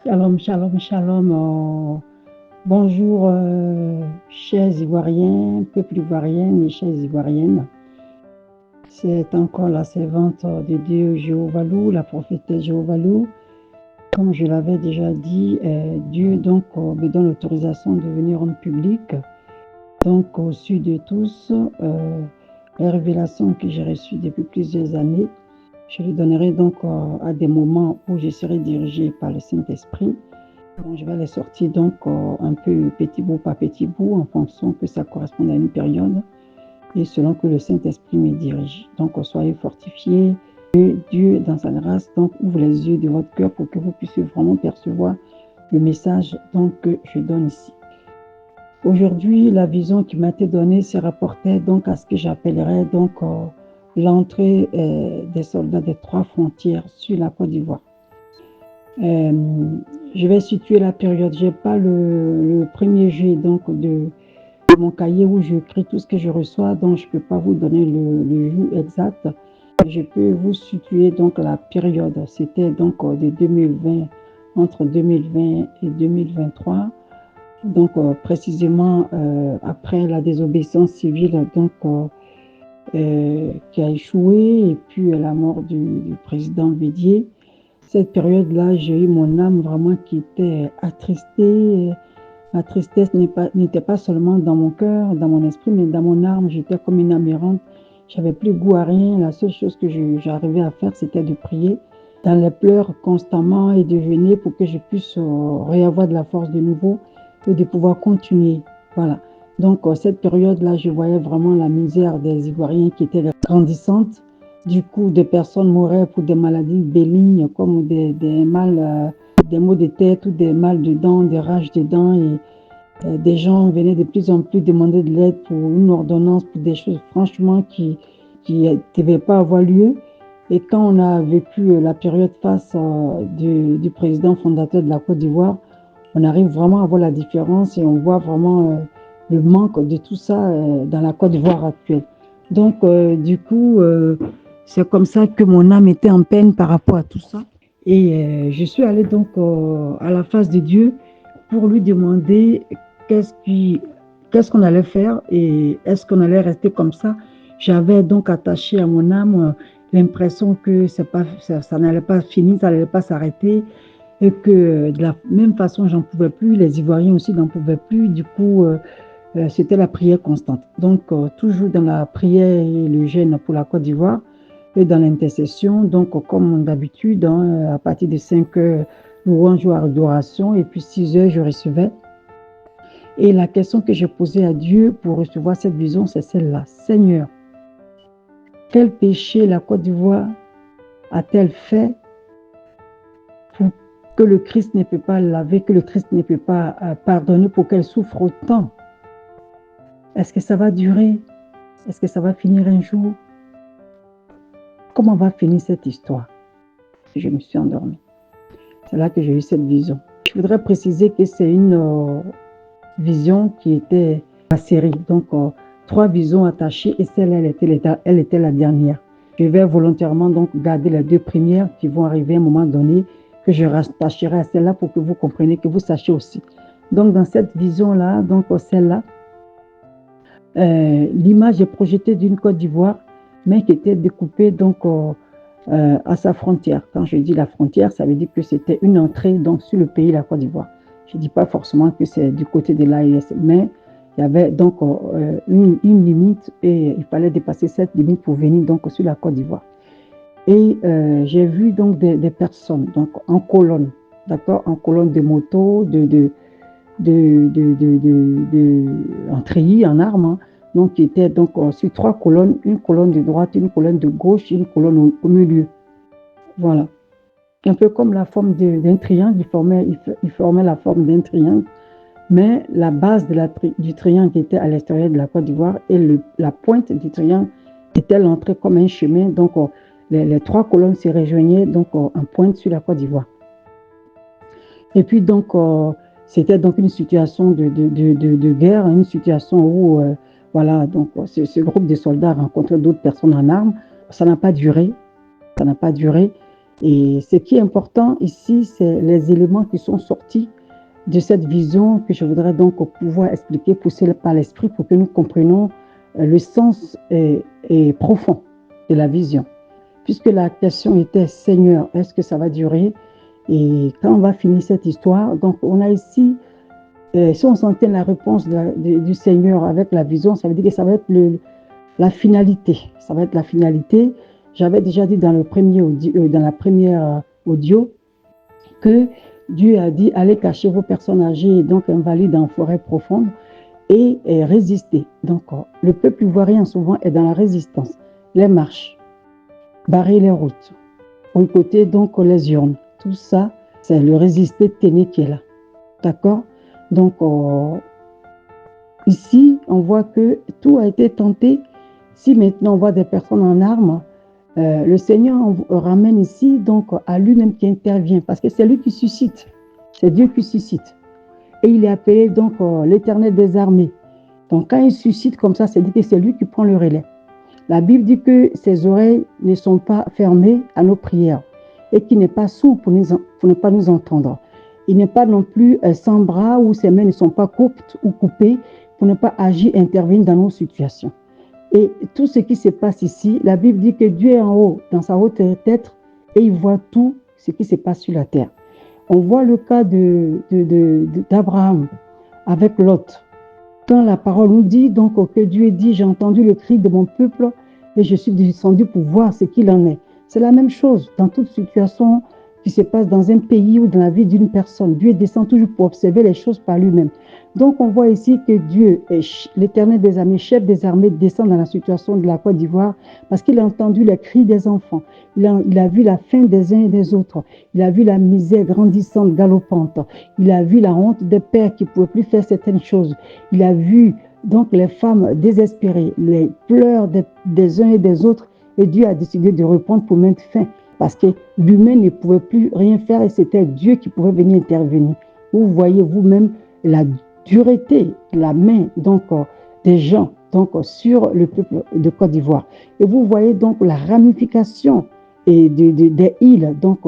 Shalom, shalom, shalom. Bonjour, chers Ivoiriens, peuple ivoirien et chères Ivoiriennes. C'est encore la servante de Dieu Jéhovah-Lou, la prophétesse Jéhovah-Lou. Comme je l'avais déjà dit, Dieu donc me donne l'autorisation de venir en public. Donc, au su de tous, les révélations que j'ai reçues depuis plusieurs années, je les donnerai donc à des moments où je serai dirigé par le Saint-Esprit. Donc, je vais les sortir donc un peu petit bout par petit bout en fonction que ça corresponde à une période et selon que le Saint-Esprit me dirige. Donc, soyez fortifiés. Dieu, dans sa grâce, donc ouvre les yeux de votre cœur pour que vous puissiez vraiment percevoir le message donc, que je donne ici. Aujourd'hui, la vision qui m'a été donnée se rapportait donc à ce que j'appellerais donc l'entrée des soldats des trois frontières sur la Côte d'Ivoire. Je vais situer la période. Je n'ai pas le premier jet donc de mon cahier où j'écris tout ce que je reçois, donc je ne peux pas vous donner le jour exact. Je peux vous situer donc la période. C'était donc de 2020, entre 2020 et 2023. Donc précisément après la désobéissance civile donc, qui a échoué et puis la mort du président Bédier. Cette période-là, j'ai eu mon âme vraiment qui était attristée. Ma tristesse n'était pas seulement dans mon cœur, dans mon esprit, mais dans mon âme. J'étais comme une âme errante. J'avais plus goût à rien. La seule chose que j'arrivais à faire, c'était de prier dans les pleurs constamment et de jeûner pour que je puisse réavoir de la force de nouveau et de pouvoir continuer. Voilà. Donc, cette période-là, je voyais vraiment la misère des Ivoiriens qui était grandissante. Du coup, des personnes mouraient pour des maladies bénignes comme des maux de tête ou des mal de dents, des rages de dents. Et des gens venaient de plus en plus demander de l'aide pour une ordonnance, pour des choses franchement qui ne devaient pas avoir lieu. Et quand on a vécu la période face du président fondateur de la Côte d'Ivoire, on arrive vraiment à voir la différence et on voit vraiment le manque de tout ça dans la Côte d'Ivoire actuelle. Donc, du coup, c'est comme ça que mon âme était en peine par rapport à tout ça. Et je suis allée donc à la face de Dieu pour lui demander qu'est-ce qu'on allait faire et est-ce qu'on allait rester comme ça. J'avais donc attaché à mon âme l'impression que ça n'allait pas finir, ça n'allait pas s'arrêter et que de la même façon, j'en pouvais plus. Les Ivoiriens aussi n'en pouvaient plus. Du coup, c'était la prière constante. Donc, toujours dans la prière et le jeûne pour la Côte d'Ivoire et dans l'intercession. Donc, comme d'habitude, à partir de 5 heures, louange ou adoration, et puis 6 heures, je recevais. Et la question que j'ai posée à Dieu pour recevoir cette vision, c'est celle-là. Seigneur, quel péché la Côte d'Ivoire a-t-elle fait pour que le Christ ne peut pas laver, que le Christ ne peut pas pardonner pour qu'elle souffre autant? Est-ce que ça va durer? Est-ce que ça va finir un jour? Comment va finir cette histoire? Je me suis endormie. C'est là que j'ai eu cette vision. Je voudrais préciser que c'est une vision qui était la série. Donc, 3 visions attachées et celle-là, elle était la dernière. Je vais volontairement donc garder les 2 premières qui vont arriver à un moment donné que je rattacherai à celle-là pour que vous compreniez, que vous sachiez aussi. Donc, dans cette vision-là, donc celle-là, l'image est projetée d'une Côte d'Ivoire, mais qui était découpée donc à sa frontière. Quand je dis la frontière, ça veut dire que c'était une entrée donc sur le pays, la Côte d'Ivoire. Je ne dis pas forcément que c'est du côté de l'AES, mais il y avait donc une limite et il fallait dépasser cette limite pour venir donc sur la Côte d'Ivoire. Et j'ai vu donc des personnes donc en colonne, d'accord, en colonne de moto, en treillis, en armes, hein, donc qui étaient donc sur 3 colonnes, une colonne de droite, une colonne de gauche, une colonne au milieu. Voilà. Un peu comme la forme d'un triangle, il formait la forme d'un triangle, mais la base du triangle était à l'extérieur de la Côte d'Ivoire et la pointe du triangle était l'entrée comme un chemin. Donc, les 3 colonnes se rejoignaient donc en pointe sur la Côte d'Ivoire. Et puis, donc, c'était donc une situation de guerre, une situation où, voilà, donc, ce groupe de soldats rencontrait d'autres personnes en armes. Ça n'a pas duré. Ça n'a pas duré. Et ce qui est important ici, c'est les éléments qui sont sortis de cette vision que je voudrais donc pouvoir expliquer, pousser par l'esprit pour que nous comprenions le sens profond de la vision. Puisque la question était, Seigneur, est-ce que ça va durer? Et quand on va finir cette histoire, donc on a ici, si on s'en tient la réponse du Seigneur avec la vision, ça veut dire que ça va être la finalité. Ça va être la finalité. J'avais déjà dit dans la première audio que Dieu a dit, allez cacher vos personnes âgées, donc invalides en forêt profonde, et résister. Donc, le peuple ivoirien souvent est dans la résistance. Les marches, barrer les routes, boycotter donc les urnes. Tout ça, c'est le résister téné qui est là. D'accord? Donc, ici, on voit que tout a été tenté. Si maintenant on voit des personnes en armes, le Seigneur ramène ici donc à lui-même qui intervient, parce que c'est lui qui suscite, c'est Dieu qui suscite. Et il est appelé donc l'Éternel des armées. Donc quand il suscite comme ça, c'est dit que c'est lui qui prend le relais. La Bible dit que ses oreilles ne sont pas fermées à nos prières et qu'il n'est pas sourd pour ne pas nous entendre. Il n'est pas non plus sans bras ou ses mains ne sont pas courtes ou coupées pour ne pas agir, intervenir dans nos situations. Et tout ce qui se passe ici, la Bible dit que Dieu est en haut, dans sa haute tête, et il voit tout ce qui se passe sur la terre. On voit le cas d'Abraham avec Lot. Quand la parole nous dit donc que Dieu dit, j'ai entendu le cri de mon peuple et je suis descendu pour voir ce qu'il en est. C'est la même chose dans toute situation qui se passe dans un pays ou dans la vie d'une personne. Dieu descend toujours pour observer les choses par lui-même. Donc on voit ici que Dieu, l'Éternel des armées, chef des armées, descend dans la situation de la Côte d'Ivoire parce qu'il a entendu les cris des enfants. Il a vu la faim des uns et des autres. Il a vu la misère grandissante, galopante. Il a vu la honte des pères qui ne pouvaient plus faire certaines choses. Il a vu donc les femmes désespérées, les pleurs des uns et des autres. Et Dieu a décidé de répondre pour mettre fin. Parce que l'humain ne pouvait plus rien faire et c'était Dieu qui pouvait venir intervenir. Vous voyez vous-même la dureté, la main donc, des gens donc, sur le peuple de Côte d'Ivoire. Et vous voyez donc la ramification des îles. Donc,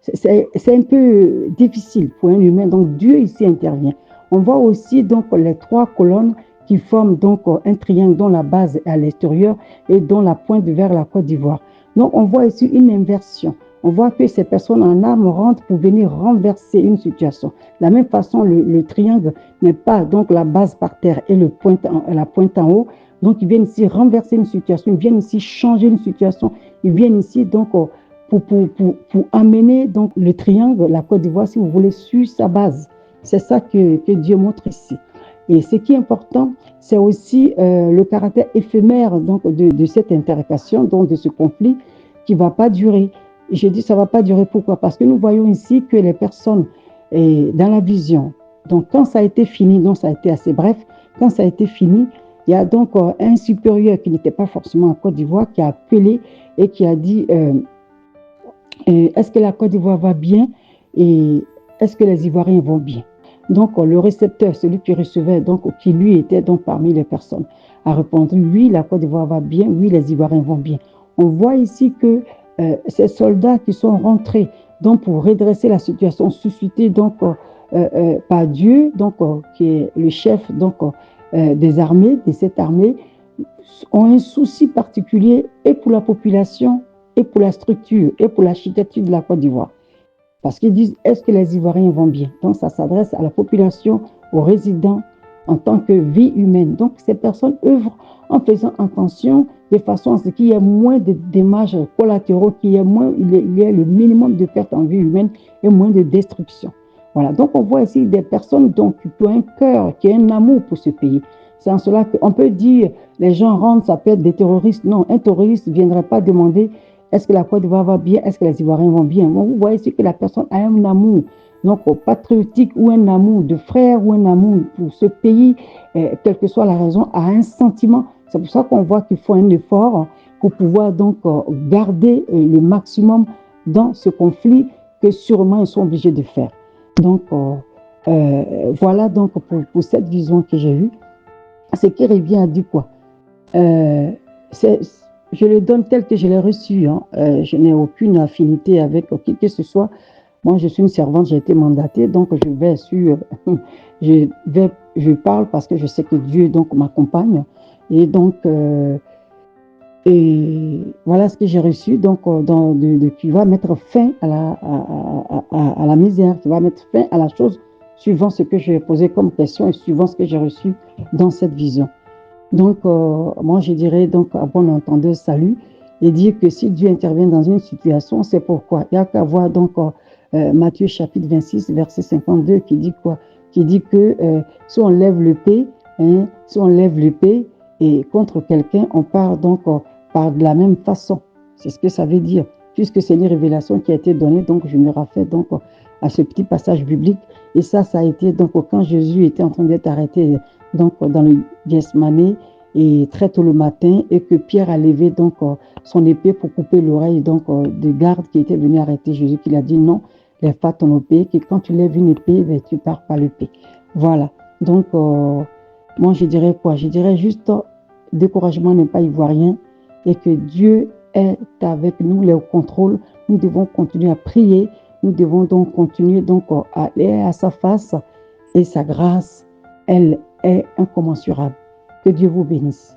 c'est un peu difficile pour un humain. Donc, Dieu ici intervient. On voit aussi donc les trois colonnes qui forment donc un triangle dont la base est à l'extérieur et dont la pointe vers la Côte d'Ivoire. Donc, on voit ici une inversion. On voit que ces personnes en armes rentrent pour venir renverser une situation. De la même façon, le triangle n'est pas donc la base par terre et la pointe en haut. Donc, ils viennent ici renverser une situation, ils viennent ici changer une situation. Ils viennent ici donc pour amener donc le triangle, la Côte d'Ivoire, si vous voulez, sur sa base. C'est ça que Dieu montre ici. Et ce qui est important, c'est aussi le caractère éphémère donc, de cette interrogation, donc de ce conflit qui ne va pas durer. Et je dis ça ne va pas durer, pourquoi? Parce que nous voyons ici que les personnes, dans la vision, donc quand ça a été fini, donc ça a été assez bref, quand ça a été fini, il y a donc un supérieur qui n'était pas forcément en Côte d'Ivoire qui a appelé et qui a dit est-ce que la Côte d'Ivoire va bien et est-ce que les Ivoiriens vont bien? Donc, le récepteur, celui qui recevait, donc, qui lui était donc parmi les personnes, a répondu oui, la Côte d'Ivoire va bien, oui, les Ivoiriens vont bien. On voit ici que ces soldats qui sont rentrés donc, pour redresser la situation, suscités donc, par Dieu, donc, qui est le chef donc, des armées, de cette armée, ont un souci particulier et pour la population, et pour la structure, et pour l'architecture de la Côte d'Ivoire. Parce qu'ils disent, est-ce que les Ivoiriens vont bien? Donc, ça s'adresse à la population, aux résidents, en tant que vie humaine. Donc, ces personnes œuvrent en faisant attention de façon à ce qu'il y ait moins de dommages collatéraux, il y ait le minimum de pertes en vie humaine et moins de destruction. Voilà. Donc, on voit ici des personnes donc, qui ont un cœur, qui ont un amour pour ce pays. C'est en cela qu'on peut dire, les gens rentrent, ça peut être des terroristes. Non, un terroriste ne viendrait pas demander est-ce que la Côte d'Ivoire va bien? Est-ce que les Ivoiriens vont bien? Bon, vous voyez ici que la personne a un amour donc, patriotique ou un amour de frère ou un amour pour ce pays, quelle que soit la raison, a un sentiment. C'est pour ça qu'on voit qu'il faut un effort pour pouvoir donc garder le maximum dans ce conflit que sûrement ils sont obligés de faire. Donc, voilà donc pour cette vision que j'ai eue. Ce qui revient à dire quoi? je le donne tel que je l'ai reçu. Hein. Je n'ai aucune affinité avec qui que ce soit. Moi, je suis une servante, j'ai été mandatée, donc je vais sur, je parle parce que je sais que Dieu donc m'accompagne. Et donc, et voilà ce que j'ai reçu, donc qui va mettre fin à la misère, qui va mettre fin à la chose, suivant ce que j'ai posé comme question et suivant ce que j'ai reçu dans cette vision. Donc, moi, je dirais donc à bon entendeur, salut, et dire que si Dieu intervient dans une situation, c'est pourquoi. Il n'y a qu'à voir donc Matthieu chapitre 26, verset 52, qui dit quoi? Qui dit que si on lève l'épée, hein, si on lève l'épée et contre quelqu'un, on part donc par de la même façon. C'est ce que ça veut dire. Puisque c'est une révélation qui a été donnée, donc je me rappelle donc à ce petit passage biblique. Et ça a été donc quand Jésus était en train d'être arrêté donc dans le Gethsemane et très tôt le matin, et que Pierre a levé donc son épée pour couper l'oreille donc de garde qui était venu arrêter Jésus, qui a dit non, lève pas ton épée, que quand tu lèves une épée, ben, tu pars par l'épée. Voilà. Donc moi je dirais quoi? Je dirais juste découragement n'est pas ivoirien et que Dieu est avec nous, il est au contrôle. Nous devons continuer à prier, nous devons donc continuer donc à aller à sa face et sa grâce, elle est incommensurable. Que Dieu vous bénisse.